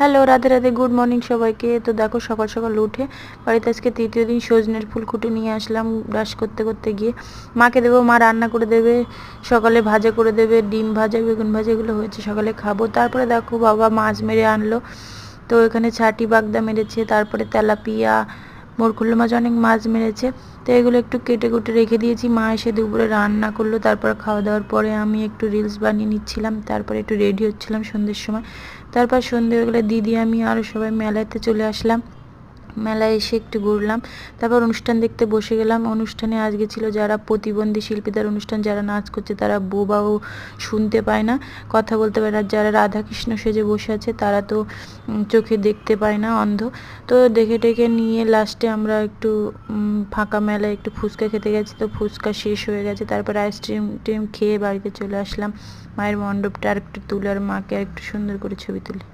Hello, Radhe Radhe, good morning সবাইকে। তো দেখো সকাল সকাল উঠে বাড়িতে আজকে তৃতীয় দিন সজনের ফুল কুটে নিয়ে আসলাম ব্রাশ করতে করতে গিয়ে। মাকে দেবো, মা রান্না করে দেবে, সকালে ভাজা করে দেবে, ডিম ভাজা বেগুন ভাজা এগুলো হয়েছে, সকালে খাবো। তারপরে দেখো বাবা মাছ মেরে আনলো, তো এখানে ছাটি বাগদা মেরেছে, তারপরে তেলাপিয়া মোরকুল্লো মাছ, অনেক মাছ মেরেছে। তো এগুলো একটু কেটে কুটে রেখে দিয়েছি। মা এসে দুপুরে রান্না করলো, তারপর খাওয়া দাওয়ার পরে আমি একটু রিলস বানিয়ে নিচ্ছিলাম, তারপরে একটু রেডি হচ্ছিলাম সন্ধ্যের সময়। তারপর সন্ধ্যে হয়ে গেলে দিদি আমি আরও সবাই মেলাতে চলে আসলাম। মেলায় এসে একটু ঘুরলাম, তারপর অনুষ্ঠান দেখতে বসে গেলাম। অনুষ্ঠানে আজকে ছিল যারা প্রতিবন্ধী শিল্পীদের অনুষ্ঠান, যারা নাচ করছে তারা বোবা ও শুনতে পায় না, কথা বলতে পারে না। যারা রাধাকৃষ্ণ সেজে বসে আছে তারা তো চোখে দেখতে পায় না, অন্ধ। তো দেখে টেকে নিয়ে লাস্টে আমরা একটু ফাঁকা মেলায় একটু ফুচকা খেতে গেছি, তো ফুচকা শেষ হয়ে গেছে। তারপর আইসক্রিম টিম খেয়ে বাড়িতে চলে আসলাম। মায়ের মণ্ডপটা আর একটু তুলে আর মাকে আর একটু সুন্দর করে ছবি তুলে।